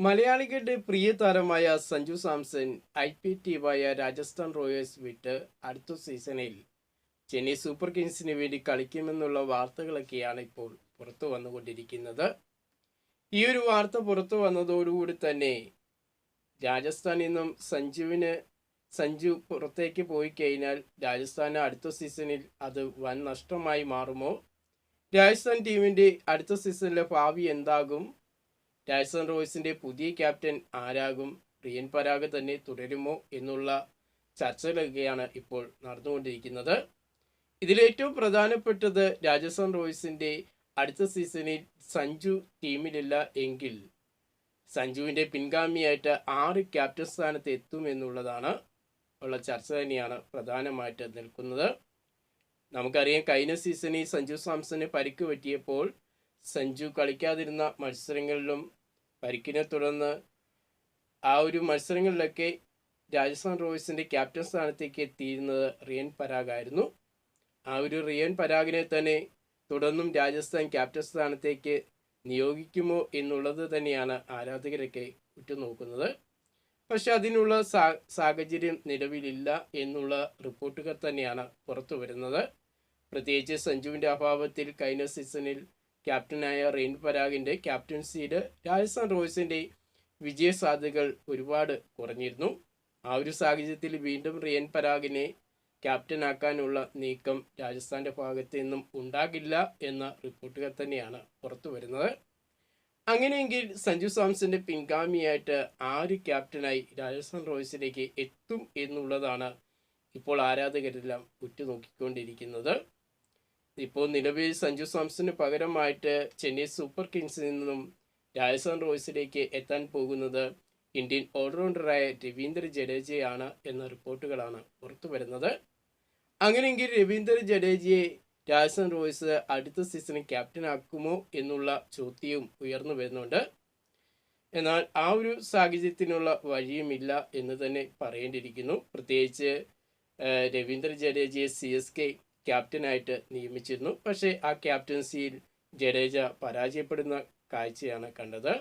മലയാളികളുടെ പ്രിയ താരമായ സഞ്ജു സാംസൺ IPL ടീമായ രാജസ്ഥാൻ റോയൽസ് വിട്ട് അടുത്ത സീസണിൽ ചെന്നൈ സൂപ്പർ കിങ്സിന് വേണ്ടി കളിക്കുമെന്നുള്ള വാർത്തകളൊക്കെയാണ് ഇപ്പോൾ പുറത്തു വന്നുകൊണ്ടിരിക്കുന്നത്. ഈ ഒരു വാർത്ത പുറത്തു വന്നതോടുകൂടി തന്നെ രാജസ്ഥാനിൽ നിന്നും സഞ്ജു പുറത്തേക്ക് പോയി കഴിഞ്ഞാൽ രാജസ്ഥാന് അടുത്ത സീസണിൽ അത് വൻ നഷ്ടമായി മാറുമോ? രാജസ്ഥാൻ ടീമിന്റെ അടുത്ത സീസണിലെ ഭാവി എന്താകും? രാജസ്ഥാൻ റോയൽസിന്റെ പുതിയ ക്യാപ്റ്റൻ ആരാകും? റിയൻ പരാഗ് തന്നെ തുടരുമോ എന്നുള്ള ചർച്ചകളൊക്കെയാണ് ഇപ്പോൾ നടന്നുകൊണ്ടിരിക്കുന്നത്. ഇതിലേറ്റവും പ്രധാനപ്പെട്ടത് രാജസ്ഥാൻ റോയൽസിന്റെ അടുത്ത സീസണിൽ സഞ്ജു ടീമിലില്ല എങ്കിൽ സഞ്ജുവിന്റെ പിൻഗാമിയായിട്ട് 6 ക്യാപ്റ്റൻ സ്ഥാനത്ത് എത്തുമെന്നുള്ളതാണ് ഉള്ള ചർച്ച തന്നെയാണ് പ്രധാനമായിട്ട് നിൽക്കുന്നത്. നമുക്കറിയാം, കഴിഞ്ഞ സീസണിൽ സഞ്ജു സാംസന് പരിക്ക് പറ്റിയപ്പോൾ സഞ്ജു കളിക്കാതിരുന്ന മത്സരങ്ങളിലും പരിക്കിനെ തുടർന്ന് ആ ഒരു മത്സരങ്ങളിലൊക്കെ രാജസ്ഥാൻ റോയൽസിന്റെ ക്യാപ്റ്റൻ സ്ഥാനത്തേക്ക് എത്തിയിരുന്നത് റിയൻ പരാഗ് ആയിരുന്നു. ആ ഒരു റിയൻ പരാഗിനെ തന്നെ തുടർന്നും രാജസ്ഥാൻ ക്യാപ്റ്റൻ സ്ഥാനത്തേക്ക് നിയോഗിക്കുമോ എന്നുള്ളത് തന്നെയാണ് ആരാധകരൊക്കെ ഉറ്റുനോക്കുന്നത്. പക്ഷെ അതിനുള്ള സാഹചര്യം നിലവിലില്ല എന്നുള്ള റിപ്പോർട്ടുകൾ തന്നെയാണ് പുറത്തു വരുന്നത്. പ്രത്യേകിച്ച് സഞ്ജുവിന്റെ അഭാവത്തിൽ കഴിഞ്ഞ സീസണിൽ ക്യാപ്റ്റനായ റിയൻ പരാഗിന്റെ ക്യാപ്റ്റൻസിയിൽ രാജസ്ഥാൻ റോയൽസിന്റെ വിജയ സാധ്യതകൾ ഒരുപാട് കുറഞ്ഞിരുന്നു. ആ ഒരു സാഹചര്യത്തിൽ വീണ്ടും റിയൻ പരാഗിനെ ക്യാപ്റ്റനാക്കാനുള്ള നീക്കം രാജസ്ഥാന്റെ ഭാഗത്ത് നിന്നും ഉണ്ടാകില്ല എന്ന റിപ്പോർട്ടുകൾ തന്നെയാണ് പുറത്തു വരുന്നത്. അങ്ങനെയെങ്കിൽ സഞ്ജു സാംസന്റെ പിൻഗാമിയായിട്ട് ആര് ക്യാപ്റ്റനായി രാജസ്ഥാൻ റോയൽസിലേക്ക് എത്തും എന്നുള്ളതാണ് ഇപ്പോൾ ആരാധകരെല്ലാം ഉറ്റുനോക്കിക്കൊണ്ടിരിക്കുന്നത്. ഇപ്പോൾ നിലവിൽ സഞ്ജു സാംസന് പകരമായിട്ട് ചെന്നൈ സൂപ്പർ കിങ്സിൽ നിന്നും രാജസ്ഥാൻ റോയൽസിലേക്ക് എത്താൻ പോകുന്നത് ഇന്ത്യൻ ഓൾറൗണ്ടറായ രവീന്ദ്ര ജഡേജയാണ് എന്ന റിപ്പോർട്ടുകളാണ് പുറത്തു വരുന്നത്. അങ്ങനെയെങ്കിൽ രവീന്ദ്ര ജഡേജയെ രാജസ്ഥാൻ റോയൽസ് അടുത്ത സീസണിൽ ക്യാപ്റ്റനാക്കുമോ എന്നുള്ള ചോദ്യവും ഉയർന്നു വരുന്നുണ്ട്. എന്നാൽ ആ ഒരു സാഹചര്യത്തിനുള്ള വഴിയുമില്ല എന്ന് തന്നെ പറയേണ്ടിയിരിക്കുന്നു. പ്രത്യേകിച്ച് രവീന്ദ്ര ജഡേജയെ CSK ക്യാപ്റ്റനായിട്ട് നിയമിച്ചിരുന്നു. പക്ഷേ ആ ക്യാപ്റ്റൻസിയിൽ ജഡേജ പരാജയപ്പെടുന്ന കാഴ്ചയാണ് കണ്ടത്.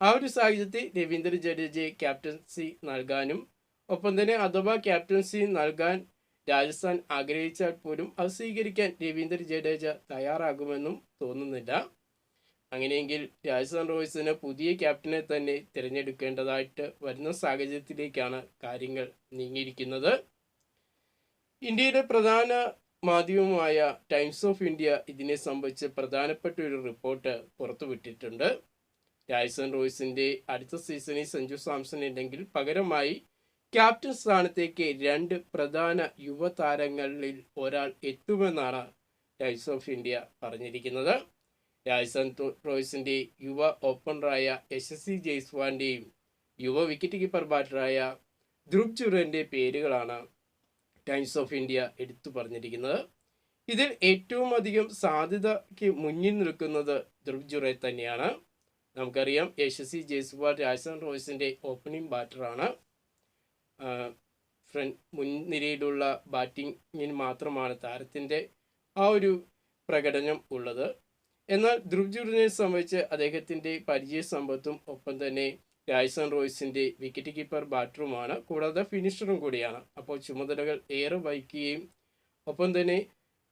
ആ ഒരു സാഹചര്യത്തിൽ രവീന്ദ്ര ജഡേജയെ ക്യാപ്റ്റൻസി നൽകാനും ഒപ്പം തന്നെ അഥവാ ക്യാപ്റ്റൻസി നൽകാൻ രാജസ്ഥാൻ ആഗ്രഹിച്ചാൽ പോലും അത് സ്വീകരിക്കാൻ രവീന്ദ്ര ജഡേജ തയ്യാറാകുമെന്നും തോന്നുന്നില്ല. അങ്ങനെയെങ്കിൽ രാജസ്ഥാൻ റോയൽസിന് പുതിയ ക്യാപ്റ്റനെ തന്നെ തിരഞ്ഞെടുക്കേണ്ടതായിട്ട് വരുന്ന സാഹചര്യത്തിലേക്കാണ് കാര്യങ്ങൾ നീങ്ങിയിരിക്കുന്നത്. ഇന്ത്യയുടെ പ്രധാന മാധ്യമമായ ടൈംസ് ഓഫ് ഇന്ത്യ ഇതിനെ സംബന്ധിച്ച് പ്രധാനപ്പെട്ട ഒരു റിപ്പോർട്ട് പുറത്തുവിട്ടിട്ടുണ്ട്. രാജസ്ഥാൻ റോയൽസിന്റെ അടുത്ത സീസണിൽ സഞ്ജു സാംസൺ ഉണ്ടെങ്കിൽ പകരമായി ക്യാപ്റ്റൻ സ്ഥാനത്തേക്ക് 2 പ്രധാന യുവതാരങ്ങളിൽ ഒരാൾ എത്തുമെന്നാണ് ടൈംസ് ഓഫ് ഇന്ത്യ പറഞ്ഞിരിക്കുന്നത്. രാജസ്ഥാൻ റോയൽസിന്റെ യുവ ഓപ്പണറായ യശസ്വി ജയ്സ്വാളിന്റെയും യുവ വിക്കറ്റ് കീപ്പർ ബാറ്ററായ ധ്രുവ് ജുറലിന്റെ പേരുകളാണ് ടൈംസ് ഓഫ് ഇന്ത്യ എടുത്തു പറഞ്ഞിരിക്കുന്നത്. ഇതിൽ ഏറ്റവും അധികം സാധ്യതയ്ക്ക് മുന്നിൽ നിൽക്കുന്നത് ധ്രുവ് ജുറൽ തന്നെയാണ്. നമുക്കറിയാം, യശസ്വി ജയ്സ്വാൾ രാജസ്ഥാൻ റോയൽസിന്റെ ഓപ്പണിംഗ് ബാറ്ററാണ്. മുൻനിരയിലുള്ള ബാറ്റിങ്ങിന് മാത്രമാണ് താരത്തിന്റെ ആ ഒരു പ്രകടനം ഉള്ളത്. എന്നാൽ ധ്രുവ് ജുറലിനെ സംബന്ധിച്ച് അദ്ദേഹത്തിന്റെ പരിചയ സമ്പത്തും ഒപ്പം തന്നെ രാജസ്ഥാൻ റോയൽസിന്റെ വിക്കറ്റ് കീപ്പർ ബാറ്ററുമാണ്, കൂടാതെ ഫിനിഷറും കൂടിയാണ്. അപ്പോൾ ചുമതലകൾ ഏറെ വഹിക്കുകയും ഒപ്പം തന്നെ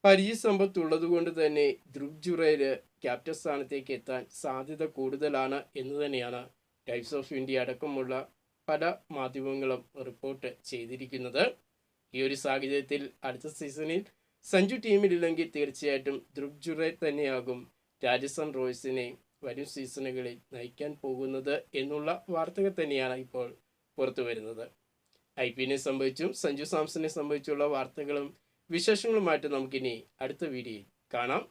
പരിചയസമ്പത്ത് ഉള്ളത് കൊണ്ട് തന്നെ ധ്രുവ് ജുറല് ക്യാപ്റ്റൻ സ്ഥാനത്തേക്ക് എത്താൻ സാധ്യത കൂടുതലാണ് എന്ന് തന്നെയാണ് ടൈംസ് ഓഫ് ഇന്ത്യ അടക്കമുള്ള പല മാധ്യമങ്ങളും റിപ്പോർട്ട് ചെയ്തിരിക്കുന്നത്. ഈ ഒരു സാഹചര്യത്തിൽ അടുത്ത സീസണിൽ സഞ്ജു ടീമിലില്ലെങ്കിൽ തീർച്ചയായിട്ടും ധ്രുവ് ജുറൽ തന്നെയാകും രാജസ്ഥാൻ റോയൽസിനെ വരും സീസണുകളിൽ നയിക്കാൻ പോകുന്നത് എന്നുള്ള വാർത്തകൾ തന്നെയാണ് ഇപ്പോൾ പുറത്തു വരുന്നത്. IPL സംബന്ധിച്ചും സഞ്ജു സാംസനെ സംബന്ധിച്ചുള്ള വാർത്തകളും വിശേഷങ്ങളുമായിട്ട് നമുക്കിനി അടുത്ത വീഡിയോയിൽ കാണാം.